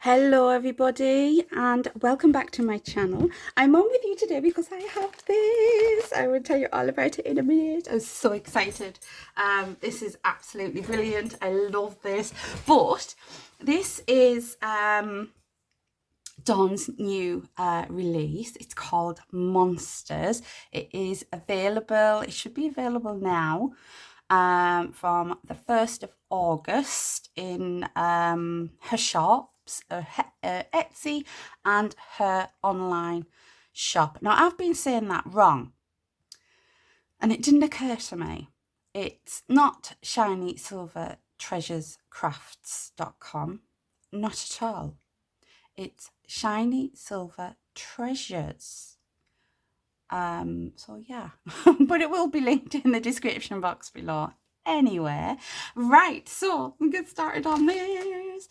Hello everybody and welcome back to my channel. I'm on with you today because I have this. I will tell you all about it in a minute. I'm so excited. This is absolutely brilliant. I love this. But this is Dawn's new release. It's called Monsters. It is available, it should be available now from the 1st of August in her shops, Etsy and her online shop. Now I've been saying that wrong and it didn't occur to me. It's not ShinySilverTreasuresCrafts.com, not at all. It's ShinySilverTreasures. So yeah, but it will be linked in the description box below anyway. Right, so we get started on this.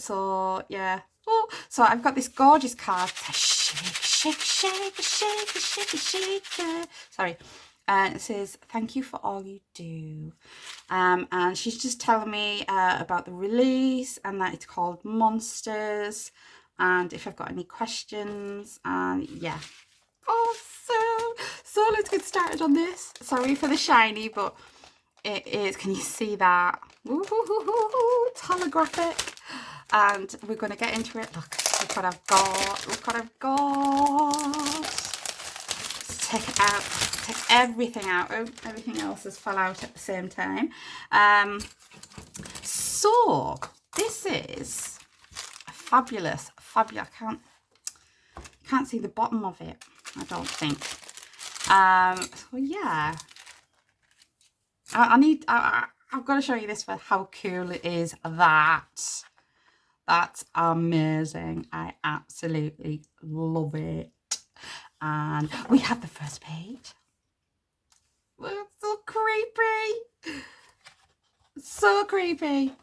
So yeah. Oh, so I've got this gorgeous card. Shake, shake, shake, shake, shake, shake, shake. Sorry. It says, thank you for all you do. And she's just telling me about the release and that it's called Monsters. And if I've got any questions, and yeah. Awesome. So let's get started on this. Sorry for the shiny, but it is, can you see that? It's holographic. And we're going to get into it. Look what I've got. Look what I've got. Let's take it out. Take everything out. Oh, everything else has fell out at the same time. So this is a fabulous. I can't see the bottom of it, I don't think. So yeah, I've got to show you this for how cool it is. That's amazing. I absolutely love it. And we have the first page. It's so creepy. So creepy.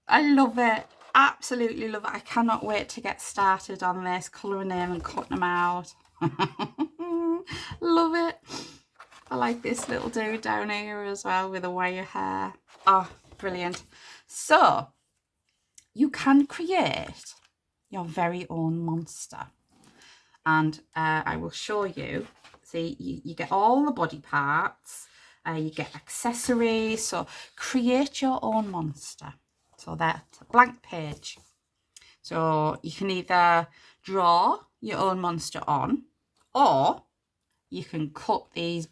I love it. Absolutely love it. I cannot wait to get started on this, colouring them and cutting them out. Love it. I like this little dude down here as well with the wire hair. Oh, brilliant. So you can create your very own monster, and I will show you. See, you get all the body parts, you get accessories, so create your own monster. So that's a blank page. So you can either draw your own monster on, or you can cut these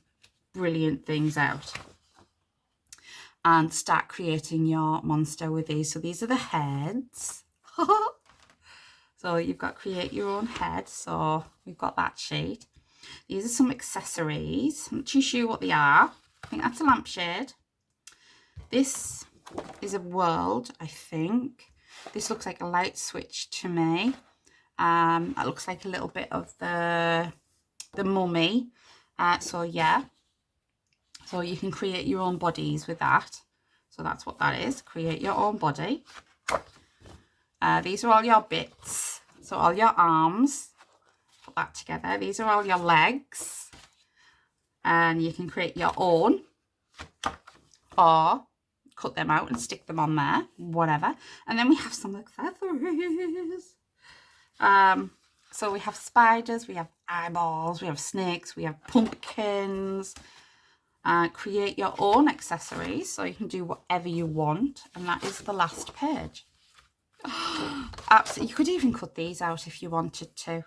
brilliant things out and start creating your monster with these. So these are the heads. So you've got create your own head. So we've got that sheet. These are some accessories. I'm not too sure what they are. I think that's a lampshade. This is a world, I think. This looks like a light switch to me. It looks like a little bit of the mummy. So yeah. So you can create your own bodies with that. So that's what that is. Create your own body. These are all your bits. So all your arms. Put that together. These are all your legs. And you can create your own. Or cut them out and stick them on there, whatever. And then we have some accessories. So we have spiders, we have eyeballs, we have snakes, we have pumpkins. Create your own accessories, so you can do whatever you want. And that is the last page. Absolutely, you could even cut these out if you wanted to.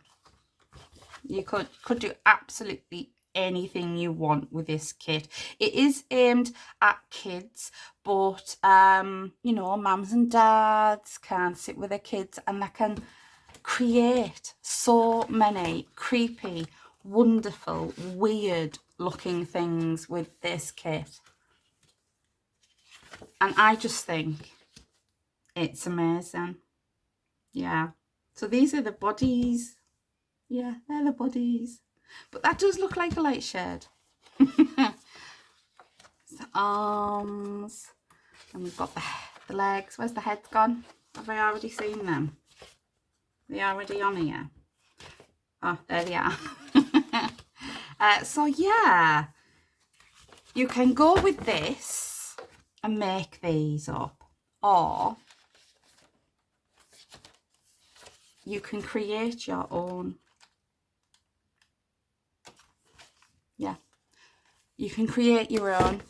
You could do absolutely anything you want with this kit. It is aimed at kids, but you know, mums and dads can sit with their kids and they can create so many creepy, wonderful, weird looking things with this kit. And I just think it's amazing. Yeah, so these are the bodies. Yeah, they're the bodies. But that does look like a light shade. The arms. And we've got the legs. Where's the heads gone? Have I already seen them? They already on here? Oh, there they are. So yeah. You can go with this and make these up. Or you can create your own. Yeah, you can create your own.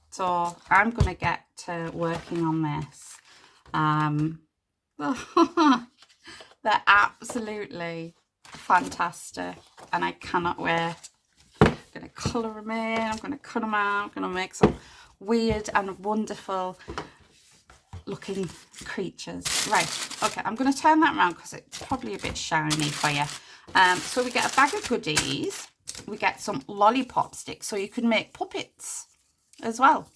So I'm gonna get to working on this. They're absolutely fantastic, and I cannot wait. I'm gonna colour them in, I'm gonna cut them out, I'm gonna make some weird and wonderful looking creatures. Right, okay, I'm gonna turn that around because it's probably a bit shiny for you. So we get a bag of goodies, we get some lollipop sticks, so you can make puppets as well,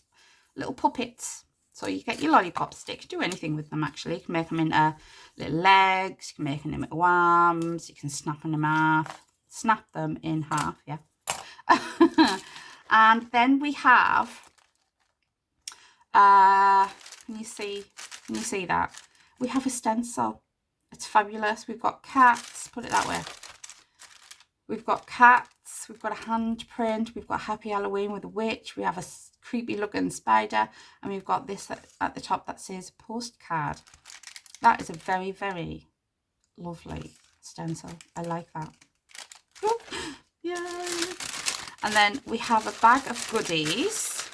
little puppets. So you get your lollipop sticks, do anything with them actually. You can make them into little legs, you can make them into arms, you can snap them in half, yeah. And then we have, can you see that? We have a stencil. It's fabulous. We've got cats, put it that way. We've got cats, we've got a handprint, we've got Happy Halloween with a witch, we have a creepy looking spider, and we've got this at the top that says postcard. That is a very, very lovely stencil. I like that. Oh, yay! And then we have a bag of goodies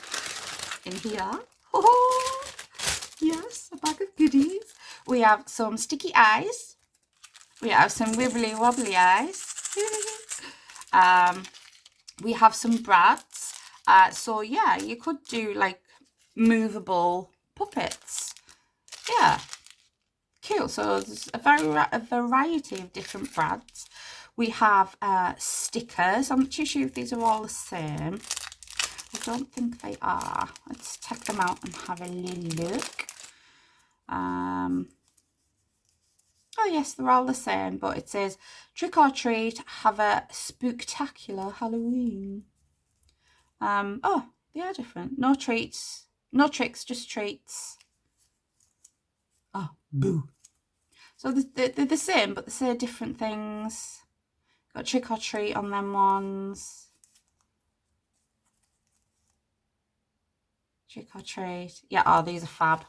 in here. Oh, yes, a bag of goodies. We have some sticky eyes. We have some wibbly wobbly eyes. We have some brads. So yeah, you could do like movable puppets. Yeah, cool. So there's a variety of different brads. We have stickers. I'm not too sure if these are all the same. I don't think they are. Let's take them out and have a little look. Oh yes, they're all the same, but it says trick or treat, have a spooktacular Halloween. Oh, they are different. No treats, no tricks, just treats. Oh, boo. So they're the same, but they say different things. Got trick or treat on them ones. Trick or treat. Yeah, oh, these are fab.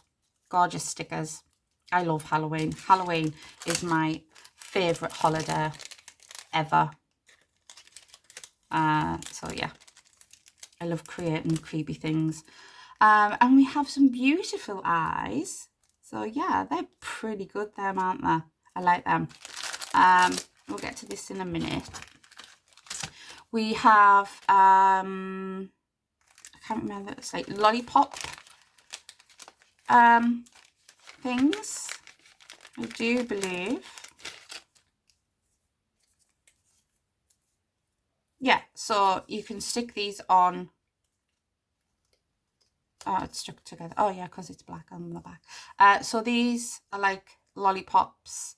Gorgeous stickers. I love Halloween. Halloween is my favourite holiday ever. So yeah, I love creating creepy things. And we have some beautiful eyes. So yeah, they're pretty good them, aren't they? I like them. We'll get to this in a minute. We have, I can't remember, it's like lollipop things, I do believe. Yeah, so you can stick these on. Oh, it's stuck together. Oh yeah, because it's black on the back. So these are like lollipops.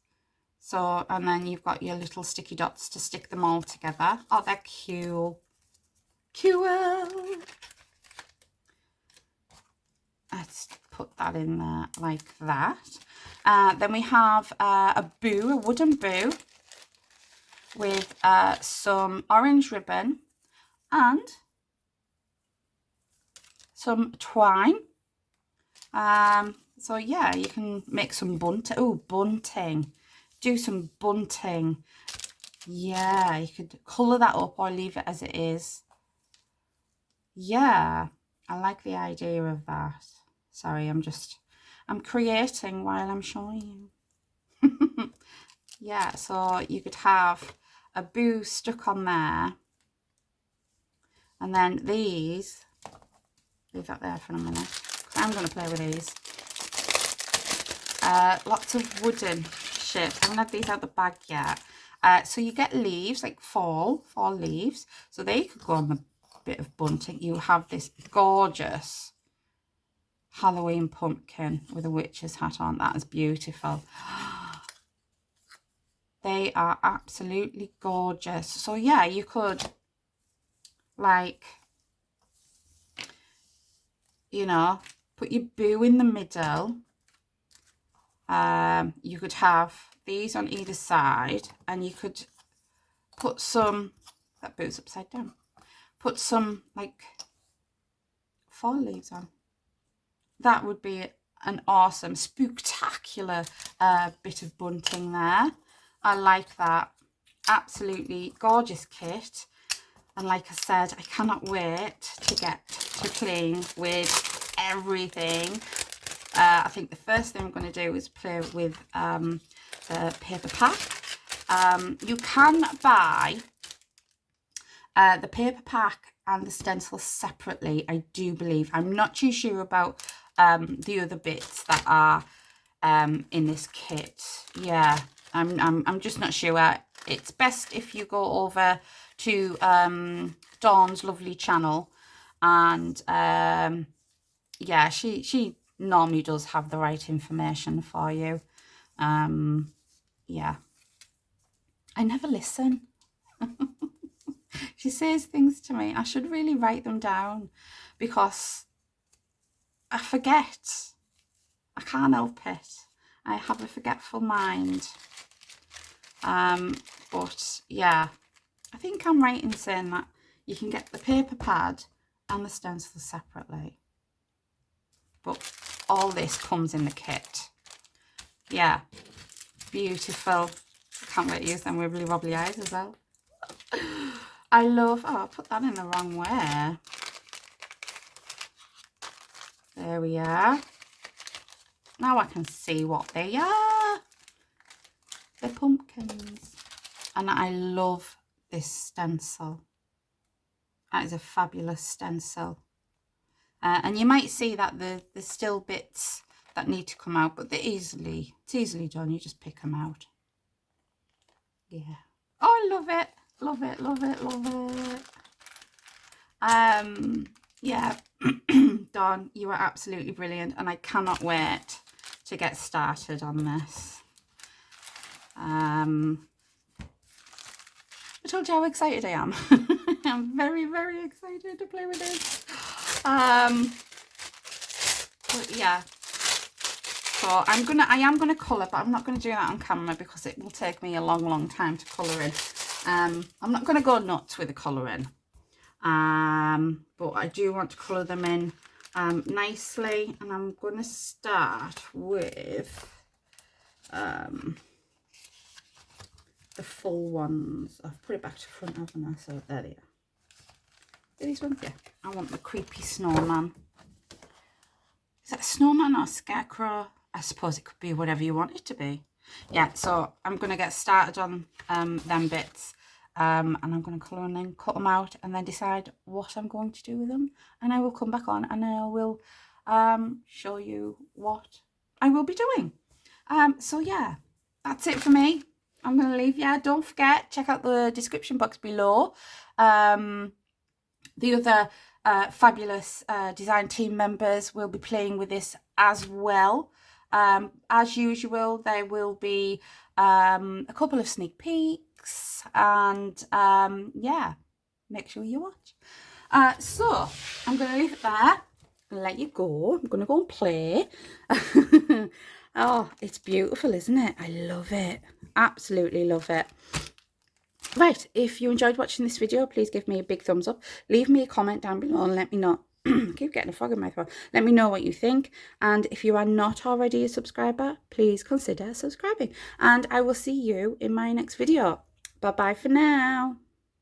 So, and then you've got your little sticky dots to stick them all together. Oh, they're cute. Cute. Let's put that in there like that. Then we have a boo, a wooden boo with some orange ribbon and some twine. So yeah, you can make some bunting. Oh, bunting. Do some bunting. Yeah, you could colour that up or leave it as it is. Yeah, I like the idea of that. Sorry, I'm creating while I'm showing you. Yeah, so you could have a boo stuck on there. And then these, leave that there for a minute. I'm going to play with these. Lots of wooden shapes. I haven't had these out the bag yet. So you get leaves, like fall leaves. So they could go on the bit of bunting. You have this gorgeous Halloween pumpkin with a witch's hat on. That is beautiful. They are absolutely gorgeous. So yeah, you could, like, you know, put your boo in the middle. You could have these on either side, and you could put some, that boo's upside down, put some like fall leaves on. That would be an awesome spooktacular bit of bunting there. I like that. Absolutely gorgeous kit. And like I said, I cannot wait to get to playing with everything. I think the first thing I'm going to do is play with the paper pack. You can buy the paper pack and the stencil separately, I do believe. I'm not too sure about the other bits that are in this kit. Yeah, I'm just not sure. It's best if you go over to Dawn's lovely channel, and yeah, she normally does have the right information for you. Yeah, I never listen. She says things to me. I should really write them down because I forget. I can't help it. I have a forgetful mind. But yeah, I think I'm right in saying that you can get the paper pad and the stencil separately. But all this comes in the kit. Yeah, beautiful. Can't wait to use them wibbly wobbly eyes as well. I love, oh, I put that in the wrong way. There we are. Now I can see what they are. They're pumpkins. And I love this stencil. That is a fabulous stencil. And you might see that there's still bits that need to come out, but it's easily done. You just pick them out. Yeah. Oh, I love it. Love it, love it, love it. Yeah, Dawn, you are absolutely brilliant, and I cannot wait to get started on this. I told you how excited I am. I'm very, very excited to play with this. But yeah. So I am gonna colour, but I'm not gonna do that on camera because it will take me a long time to colour in. I'm not gonna go nuts with the colouring. But I do want to colour them in nicely, and I'm gonna start with the full ones. I've put it back to front, haven't I? So there they are. Are these ones? Yeah. I want the creepy snowman. Is that a snowman or a scarecrow? I suppose it could be whatever you want it to be. Yeah, so I'm going to get started on them bits. And I'm going to colour and then cut them out and then decide what I'm going to do with them. And I will come back on and I will show you what I will be doing. So yeah, that's it for me. I'm going to leave you. Don't forget, check out the description box below. The other fabulous design team members will be playing with this as well. As usual, there will be a couple of sneak peeks, and yeah, make sure you watch. So I'm going to leave it there and let you go. I'm going to go and play. Oh, it's beautiful, isn't it? I love it. Absolutely love it. Right, if you enjoyed watching this video, please give me a big thumbs up. Leave me a comment down below and let me know. I keep getting a frog in my throat. Let me know what you think. And if you are not already a subscriber, please consider subscribing. And I will see you in my next video. Bye-bye for now.